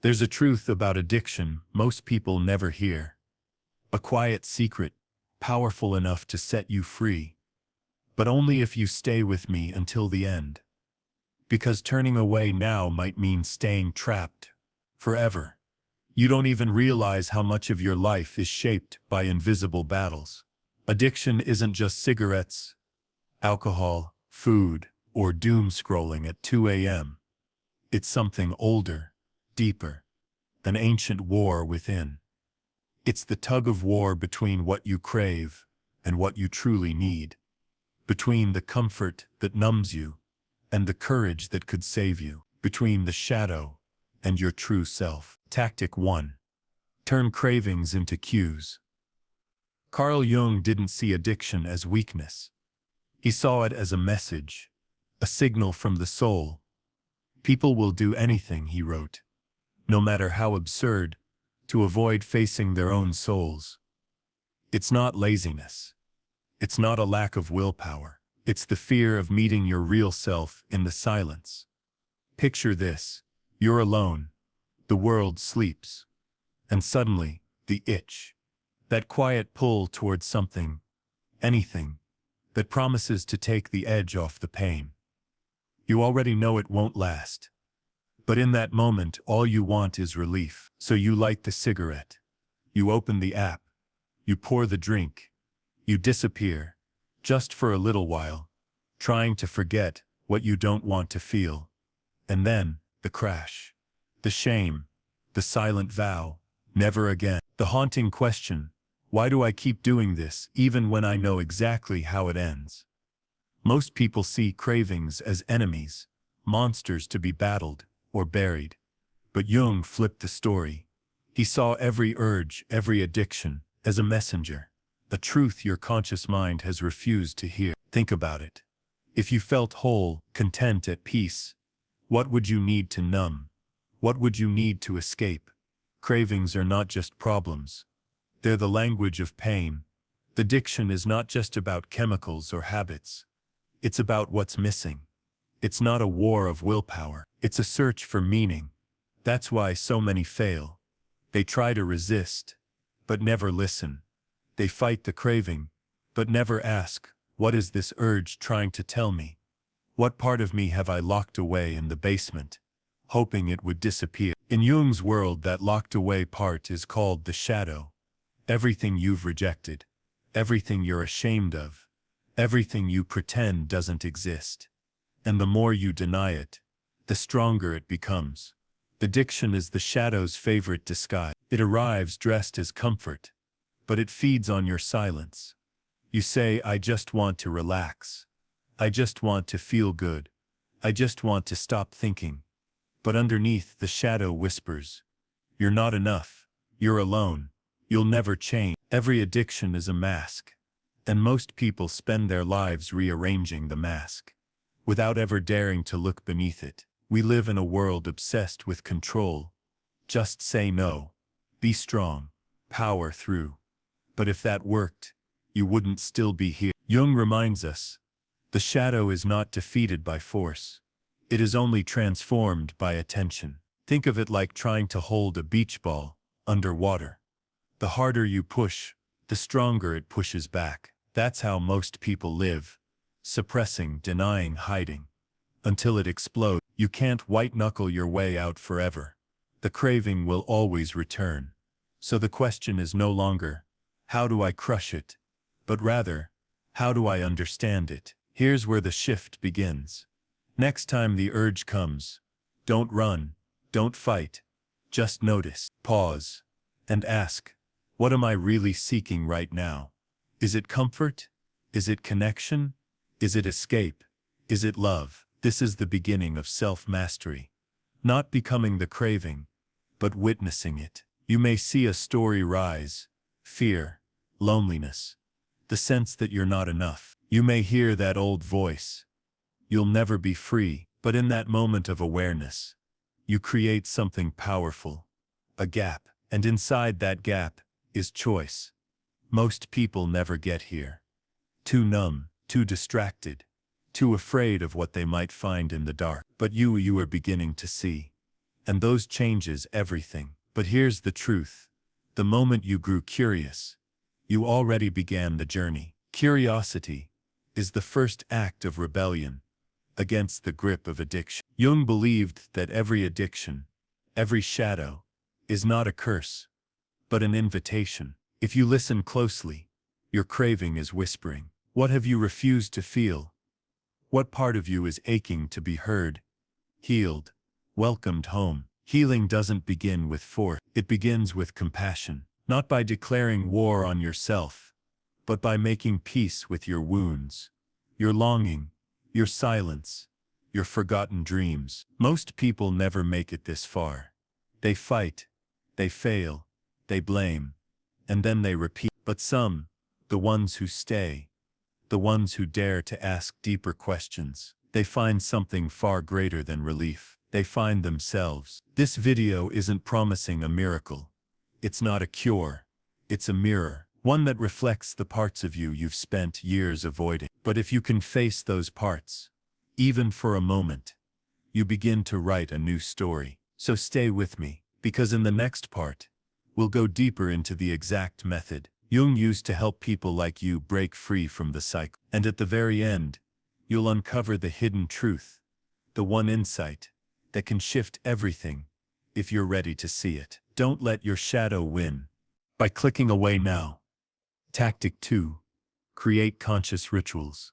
There's a truth about addiction most people never hear. A quiet secret, powerful enough to set you free. But only if you stay with me until the end. Because turning away now might mean staying trapped forever. You don't even realize how much of your life is shaped by invisible battles. Addiction isn't just cigarettes, alcohol, food, or doom scrolling at 2 a.m. It's something older, deeper, an ancient war within. It's the tug of war between what you crave and what you truly need. Between the comfort that numbs you and the courage that could save you. Between the shadow and your true self. Tactic 1. Turn cravings into cues. Carl Jung didn't see addiction as weakness. He saw it as a message, a signal from the soul. People will do anything, he wrote, no matter how absurd, to avoid facing their own souls. It's not laziness. It's not a lack of willpower. It's the fear of meeting your real self in the silence. Picture this. You're alone. The world sleeps. And suddenly, the itch, that quiet pull towards something, anything, that promises to take the edge off the pain. You already know it won't last. But in that moment, all you want is relief. So you light the cigarette. You open the app. You pour the drink. You disappear, just for a little while, trying to forget what you don't want to feel. And then, the crash. The shame. The silent vow. Never again. The haunting question. Why do I keep doing this, even when I know exactly how it ends? Most people see cravings as enemies, monsters to be battled or buried. But Jung flipped the story. He saw every urge, every addiction, as a messenger. A truth your conscious mind has refused to hear. Think about it. If you felt whole, content, at peace, what would you need to numb? What would you need to escape? Cravings are not just problems. They're the language of pain. Addiction is not just about chemicals or habits. It's about what's missing. It's not a war of willpower. It's a search for meaning. That's why so many fail. They try to resist, but never listen. They fight the craving, but never ask, what is this urge trying to tell me? What part of me have I locked away in the basement, hoping it would disappear? In Jung's world, that locked away part is called the shadow. Everything you've rejected, everything you're ashamed of, everything you pretend doesn't exist. And the more you deny it, the stronger it becomes. Addiction is the shadow's favorite disguise. It arrives dressed as comfort, but it feeds on your silence. You say, I just want to relax. I just want to feel good. I just want to stop thinking. But underneath, the shadow whispers, you're not enough. You're alone. You'll never change. Every addiction is a mask. And most people spend their lives rearranging the mask, without ever daring to look beneath it. We live in a world obsessed with control. Just say no. Be strong. Power through. But if that worked, you wouldn't still be here. Jung reminds us, the shadow is not defeated by force. It is only transformed by attention. Think of it like trying to hold a beach ball underwater. The harder you push, the stronger it pushes back. That's how most people live. Suppressing, denying, hiding. Until it explodes. You can't white-knuckle your way out forever. The craving will always return. So the question is no longer, how do I crush it? But rather, how do I understand it? Here's where the shift begins. Next time the urge comes, don't run, don't fight. Just notice, pause, and ask, what am I really seeking right now? Is it comfort? Is it connection? Is it escape? Is it love? This is the beginning of self-mastery. Not becoming the craving, but witnessing it. You may see a story rise, fear, loneliness, the sense that you're not enough. You may hear that old voice, you'll never be free. But in that moment of awareness, you create something powerful, a gap. And inside that gap is choice. Most people never get here. Too numb, too distracted, too afraid of what they might find in the dark. But you are beginning to see. And those changes everything. But here's the truth. The moment you grew curious, you already began the journey. Curiosity is the first act of rebellion against the grip of addiction. Jung believed that every addiction, every shadow, is not a curse, but an invitation. If you listen closely, your craving is whispering. What have you refused to feel? What part of you is aching to be heard, healed, welcomed home? Healing doesn't begin with force. It begins with compassion, not by declaring war on yourself, but by making peace with your wounds, your longing, your silence, your forgotten dreams. Most people never make it this far. They fight, they fail, they blame, and then they repeat. But some, the ones who stay, the ones who dare to ask deeper questions, they find something far greater than relief. They find themselves. This video isn't promising a miracle. It's not a cure. It's a mirror, one that reflects the parts of you you've spent years avoiding. But if you can face those parts, even for a moment, you begin to write a new story. So stay with me, because in the next part, we'll go deeper into the exact method Jung used to help people like you break free from the cycle. And at the very end, you'll uncover the hidden truth, the one insight that can shift everything if you're ready to see it. Don't let your shadow win by clicking away now. Tactic 2. Create conscious rituals.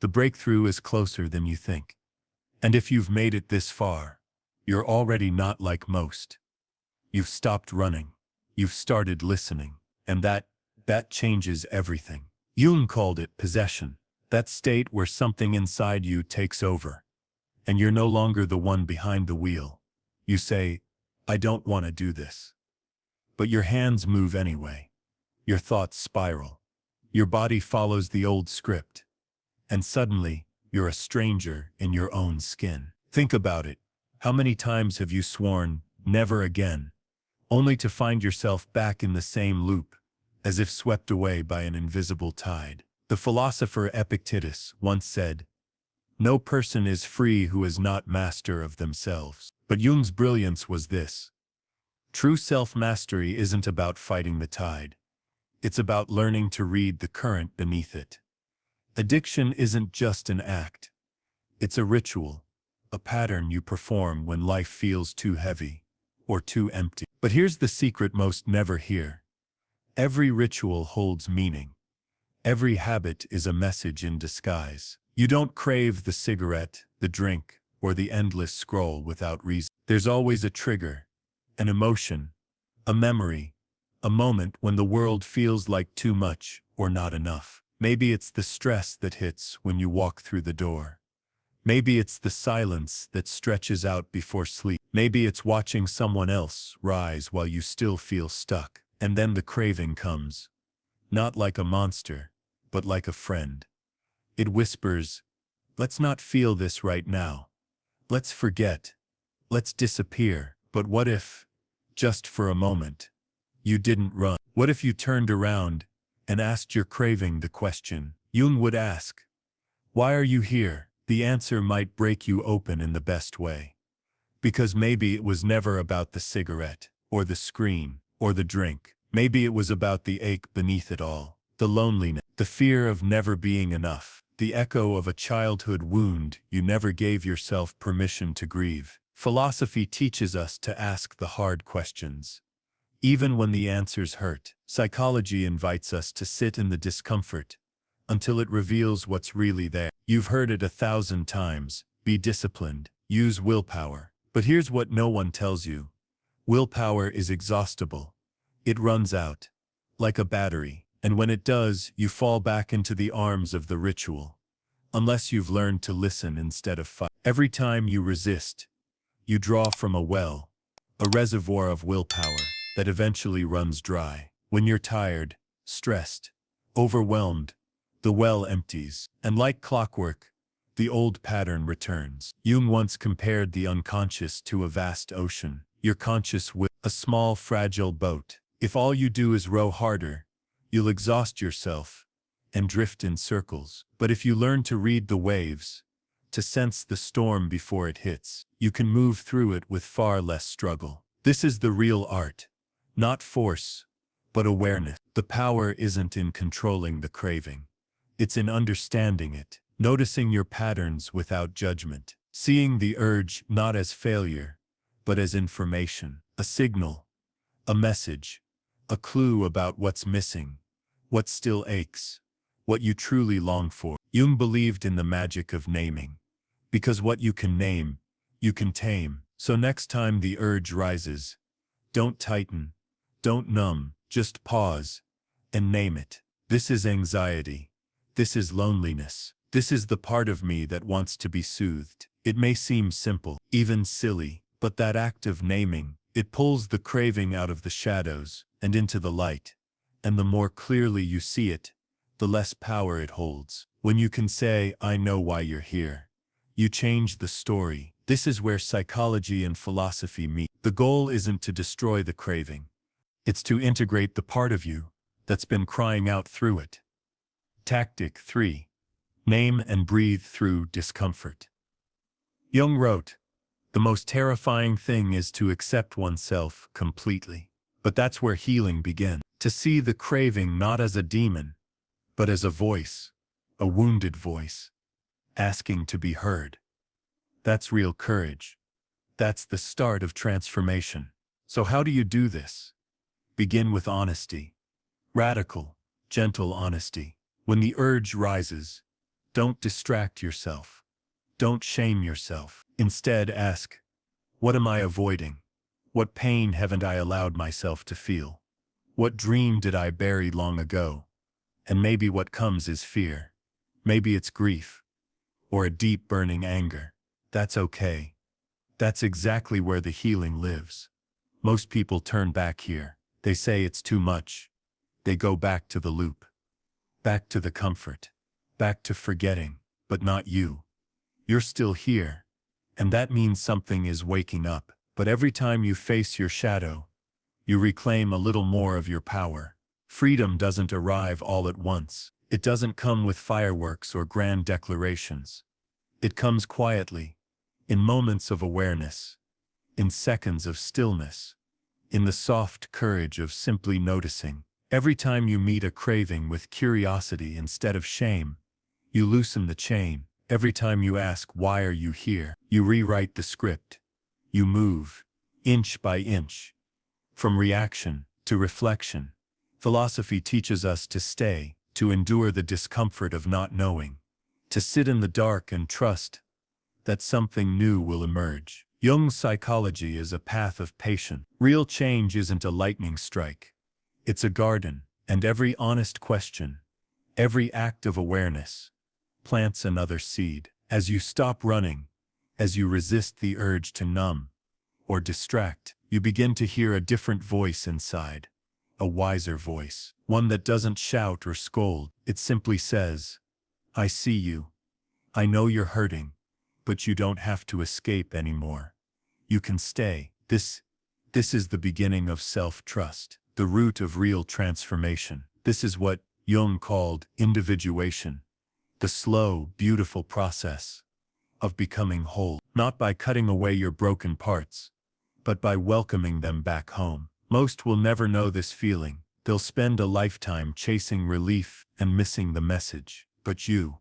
The breakthrough is closer than you think. And if you've made it this far, you're already not like most. You've stopped running. You've started listening. And that changes everything. Jung called it possession. That state where something inside you takes over. And you're no longer the one behind the wheel. You say, I don't want to do this. But your hands move anyway. Your thoughts spiral. Your body follows the old script. And suddenly, you're a stranger in your own skin. Think about it. How many times have you sworn, never again, only to find yourself back in the same loop, as if swept away by an invisible tide? The philosopher Epictetus once said, no person is free who is not master of themselves. But Jung's brilliance was this. True self-mastery isn't about fighting the tide. It's about learning to read the current beneath it. Addiction isn't just an act. It's a ritual, a pattern you perform when life feels too heavy or too empty. But here's the secret most never hear. Every ritual holds meaning. Every habit is a message in disguise. You don't crave the cigarette, the drink, or the endless scroll without reason. There's always a trigger, an emotion, a memory, a moment when the world feels like too much or not enough. Maybe it's the stress that hits when you walk through the door. Maybe it's the silence that stretches out before sleep. Maybe it's watching someone else rise while you still feel stuck. And then the craving comes. Not like a monster, but like a friend. It whispers, let's not feel this right now. Let's forget. Let's disappear. But what if, just for a moment, you didn't run? What if you turned around and asked your craving the question Jung would ask? Why are you here? The answer might break you open in the best way. Because maybe it was never about the cigarette, or the screen, or the drink. Maybe it was about the ache beneath it all, the loneliness, the fear of never being enough. The echo of a childhood wound you never gave yourself permission to grieve. Philosophy teaches us to ask the hard questions, even when the answers hurt. Psychology invites us to sit in the discomfort until it reveals what's really there. You've heard it 1,000 times. Be disciplined. Use willpower. But here's what no one tells you. Willpower is exhaustible. It runs out, like a battery. And when it does, you fall back into the arms of the ritual, unless you've learned to listen instead of fight. Every time you resist, you draw from a well, a reservoir of willpower that eventually runs dry. When you're tired, stressed, overwhelmed, the well empties, and like clockwork, the old pattern returns. Jung once compared the unconscious to a vast ocean. Your conscious will, a small fragile boat. If all you do is row harder, you'll exhaust yourself and drift in circles. But if you learn to read the waves, to sense the storm before it hits. You can move through it with far less struggle. This is the real art. Not force, but awareness. The power isn't in controlling the craving. It's in understanding it, noticing your patterns without judgment, seeing the urge not as failure, but as information, a signal, a message, a clue about what's missing, what still aches, what you truly long for. Jung believed in the magic of naming, because what you can name, you can tame. So next time the urge rises, don't tighten, don't numb, just pause and name it. This is anxiety. This is loneliness. This is the part of me that wants to be soothed. It may seem simple, even silly, but that act of naming, it pulls the craving out of the shadows and into the light. And the more clearly you see it, the less power it holds. When you can say, I know why you're here, you change the story. This is where psychology and philosophy meet. The goal isn't to destroy the craving. It's to integrate the part of you that's been crying out through it. Tactic 3. Name and breathe through discomfort. Jung wrote, the most terrifying thing is to accept oneself completely. But that's where healing begins. To see the craving not as a demon, but as a voice, a wounded voice, asking to be heard. That's real courage. That's the start of transformation. So how do you do this? Begin with honesty. Radical, gentle honesty. When the urge rises, don't distract yourself. Don't shame yourself. Instead ask, what am I avoiding? What pain haven't I allowed myself to feel? What dream did I bury long ago? And maybe what comes is fear. Maybe it's grief. Or a deep burning anger. That's okay. That's exactly where the healing lives. Most people turn back here. They say it's too much. They go back to the loop. Back to the comfort. Back to forgetting. But not you. You're still here. And that means something is waking up. But every time you face your shadow, you reclaim a little more of your power. Freedom doesn't arrive all at once. It doesn't come with fireworks or grand declarations. It comes quietly, in moments of awareness, in seconds of stillness, in the soft courage of simply noticing. Every time you meet a craving with curiosity instead of shame, you loosen the chain. Every time you ask, why are you here? You rewrite the script. You move, inch by inch, from reaction to reflection. Philosophy teaches us to stay, to endure the discomfort of not knowing, to sit in the dark and trust that something new will emerge. Jung's psychology is a path of patience. Real change isn't a lightning strike. It's a garden, and every honest question, every act of awareness, plants another seed. As you stop running, as you resist the urge to numb or distract, you begin to hear a different voice inside, a wiser voice, one that doesn't shout or scold. It simply says, I see you. I know you're hurting, but you don't have to escape anymore. You can stay. This is the beginning of self-trust, the root of real transformation. This is what Jung called individuation, the slow, beautiful process of becoming whole, not by cutting away your broken parts, but by welcoming them back home. Most will never know this feeling. They'll spend a lifetime chasing relief and missing the message. But you,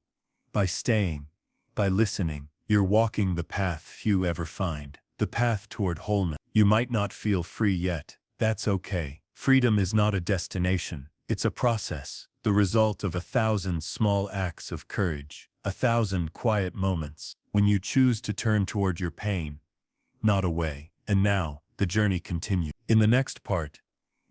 by staying, by listening, you're walking the path few ever find, the path toward wholeness. You might not feel free yet. That's okay. Freedom is not a destination. It's a process, the result of 1,000 small acts of courage, 1,000 quiet moments, when you choose to turn toward your pain, not away. And now, the journey continues. In the next part,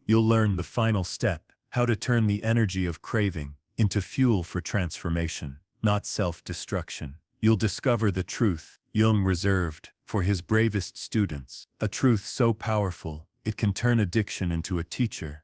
you'll learn the final step, how to turn the energy of craving into fuel for transformation, not self-destruction. You'll discover the truth Jung reserved for his bravest students, a truth so powerful, it can turn addiction into a teacher,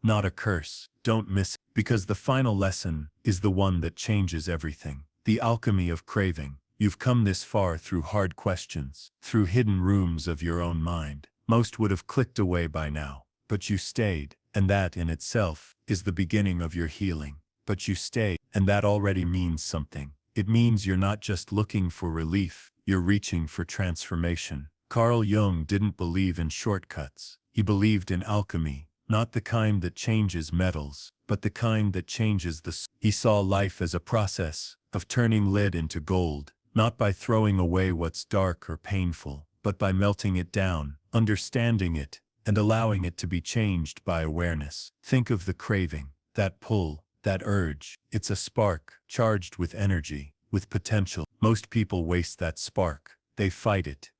not a curse. Don't miss it, because the final lesson is the one that changes everything. The alchemy of craving. You've come this far through hard questions, through hidden rooms of your own mind. Most would have clicked away by now, but you stayed, and that in itself is the beginning of your healing. But you stayed, and that already means something. It means you're not just looking for relief, you're reaching for transformation. Carl Jung didn't believe in shortcuts. He believed in alchemy, not the kind that changes metals, but the kind that changes the soul. He saw life as a process of turning lead into gold, not by throwing away what's dark or painful, but by melting it down, understanding it, and allowing it to be changed by awareness. Think of the craving, that pull, that urge. It's a spark, charged with energy, with potential. Most people waste that spark. They fight it,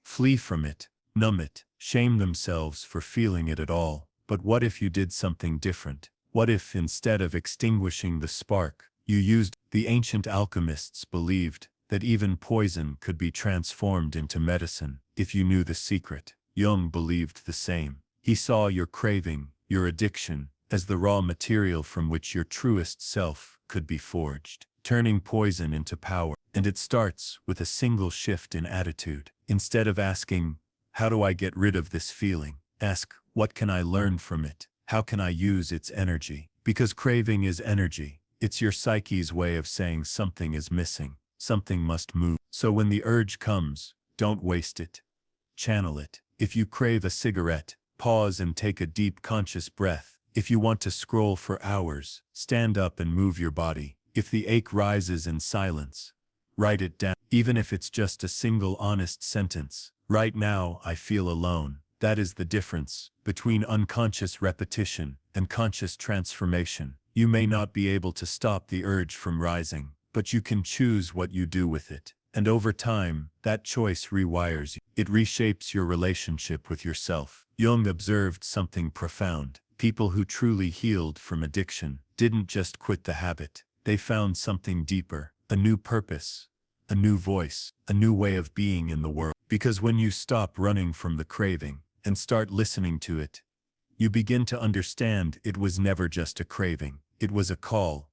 flee from it, numb it, shame themselves for feeling it at all. But what if you did something different? What if, instead of extinguishing the spark, you used? The ancient alchemists believed that even poison could be transformed into medicine if you knew the secret. Jung believed the same. He saw your craving, your addiction, as the raw material from which your truest self could be forged, turning poison into power. And it starts with a single shift in attitude. Instead of asking, "How do I get rid of this feeling?" ask, "What can I learn from it? How can I use its energy?" Because craving is energy. It's your psyche's way of saying something is missing, something must move. So when the urge comes, don't waste it. Channel it. If you crave a cigarette, pause and take a deep conscious breath. If you want to scroll for hours, stand up and move your body. If the ache rises in silence, write it down. Even if it's just a single honest sentence. Right now, I feel alone. That is the difference between unconscious repetition and conscious transformation. You may not be able to stop the urge from rising, but you can choose what you do with it. And over time, that choice rewires you. It reshapes your relationship with yourself. Jung observed something profound. People who truly healed from addiction didn't just quit the habit. They found something deeper, a new purpose, a new voice, a new way of being in the world. Because when you stop running from the craving and start listening to it, you begin to understand it was never just a craving. It was a call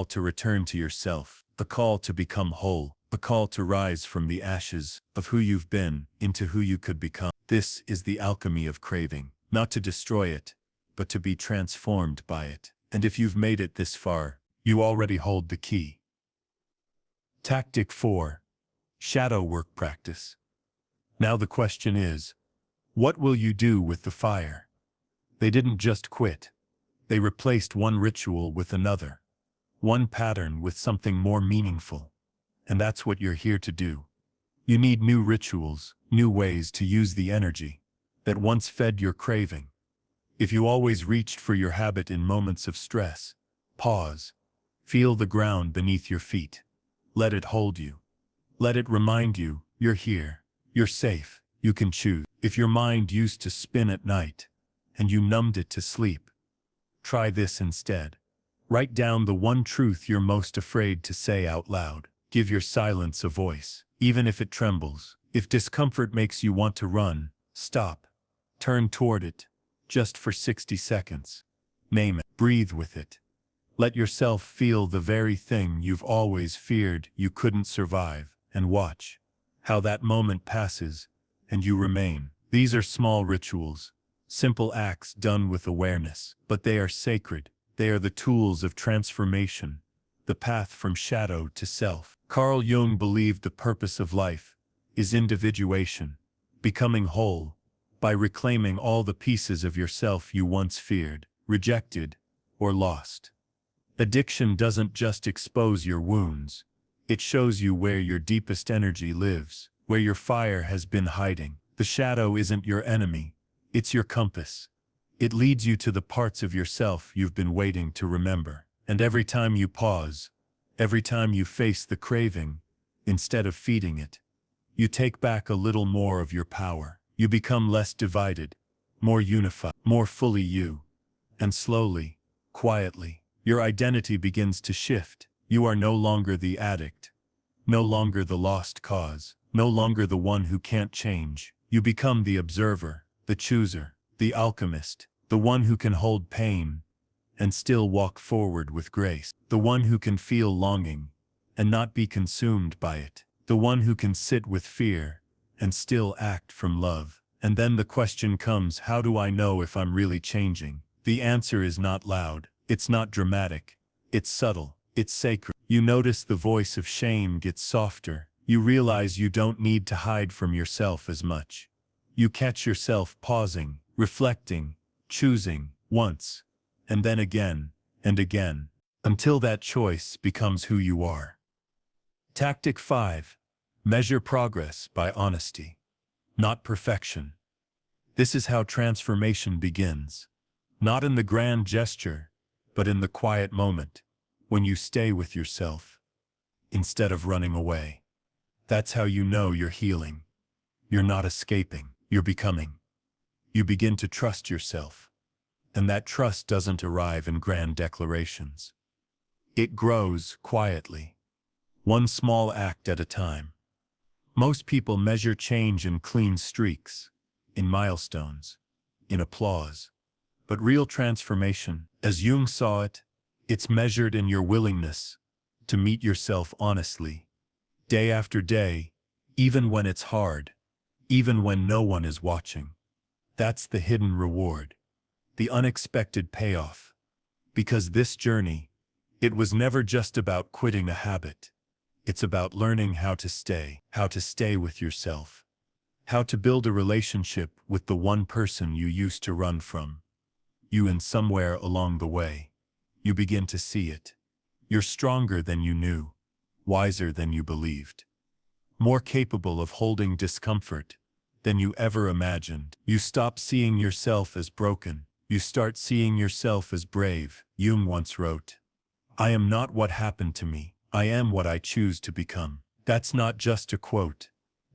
to return to yourself, a call to become whole, a call to rise from the ashes of who you've been into who you could become. This is the alchemy of craving, not to destroy it, but to be transformed by it. And if you've made it this far, you already hold the key. Tactic 4. Shadow work practice. Now the question is, what will you do with the fire? They didn't just quit. They replaced one ritual with another, one pattern with something more meaningful. And that's what you're here to do. You need new rituals, new ways to use the energy that once fed your craving. If you always reached for your habit in moments of stress, pause. Feel the ground beneath your feet. Let it hold you. Let it remind you, you're here, you're safe, you can choose. If your mind used to spin at night, and you numbed it to sleep, try this instead. Write down the one truth you're most afraid to say out loud. Give your silence a voice, even if it trembles. If discomfort makes you want to run, stop. Turn toward it, just for 60 seconds. Name it. Breathe with it. Let yourself feel the very thing you've always feared you couldn't survive, and watch how that moment passes, and you remain. These are small rituals, simple acts done with awareness, but they are sacred. They are the tools of transformation, the path from shadow to self. Carl Jung believed the purpose of life is individuation, becoming whole, by reclaiming all the pieces of yourself you once feared, rejected, or lost. Addiction doesn't just expose your wounds, it shows you where your deepest energy lives, where your fire has been hiding. The shadow isn't your enemy, it's your compass. It leads you to the parts of yourself you've been waiting to remember. And every time you pause, every time you face the craving, instead of feeding it, you take back a little more of your power. You become less divided, more unified, more fully you. And slowly, quietly, your identity begins to shift. You are no longer the addict, no longer the lost cause, no longer the one who can't change. You become the observer, the chooser, the alchemist, the one who can hold pain and still walk forward with grace, the one who can feel longing and not be consumed by it, the one who can sit with fear and still act from love. And then the question comes, how do I know if I'm really changing? The answer is not loud, it's not dramatic, it's subtle. It's sacred. You notice the voice of shame gets softer. You realize you don't need to hide from yourself as much. You catch yourself pausing, reflecting, choosing, once, and then again, and again, until that choice becomes who you are. Tactic 5. Measure progress by honesty, not perfection. This is how transformation begins. Not in the grand gesture, but in the quiet moment, when you stay with yourself, instead of running away. That's how you know you're healing. You're not escaping, you're becoming. You begin to trust yourself. And that trust doesn't arrive in grand declarations. It grows quietly, one small act at a time. Most people measure change in clean streaks, in milestones, in applause. But real transformation, as Jung saw it, it's measured in your willingness to meet yourself honestly, day after day, even when it's hard, even when no one is watching. That's the hidden reward, the unexpected payoff. Because this journey, it was never just about quitting a habit. It's about learning how to stay with yourself, how to build a relationship with the one person you used to run from. And somewhere along the way, you begin to see it. You're stronger than you knew, wiser than you believed, more capable of holding discomfort than you ever imagined. You stop seeing yourself as broken. You start seeing yourself as brave. Jung once wrote, "I am not what happened to me. I am what I choose to become." That's not just a quote.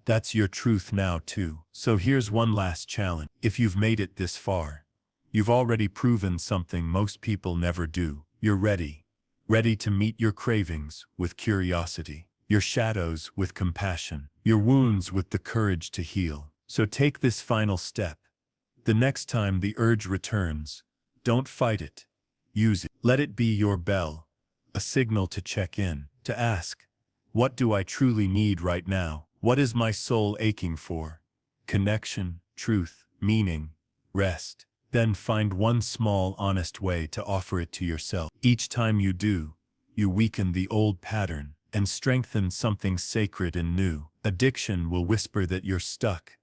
That's your truth now too. So here's one last challenge. If you've made it this far, you've already proven something most people never do. You're ready. Ready to meet your cravings with curiosity, your shadows with compassion, your wounds with the courage to heal. So take this final step. The next time the urge returns, don't fight it. Use it. Let it be your bell, a signal to check in, to ask, what do I truly need right now? What is my soul aching for? Connection, truth, meaning, rest. Then find one small, honest way to offer it to yourself. Each time you do, you weaken the old pattern and strengthen something sacred and new. Addiction will whisper that you're stuck,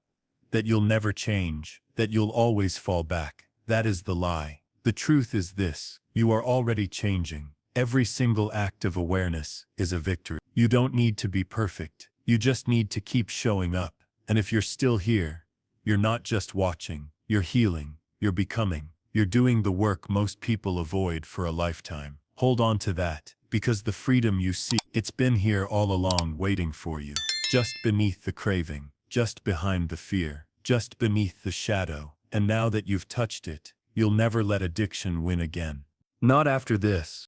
that you'll never change, that you'll always fall back. That is the lie. The truth is this: you are already changing. Every single act of awareness is a victory. You don't need to be perfect. You just need to keep showing up. And if you're still here, you're not just watching, you're healing, you're becoming, you're doing the work most people avoid for a lifetime. Hold on to that, because the freedom you seek, it's been here all along waiting for you. Just beneath the craving, just behind the fear, just beneath the shadow. And now that you've touched it, you'll never let addiction win again. Not after this.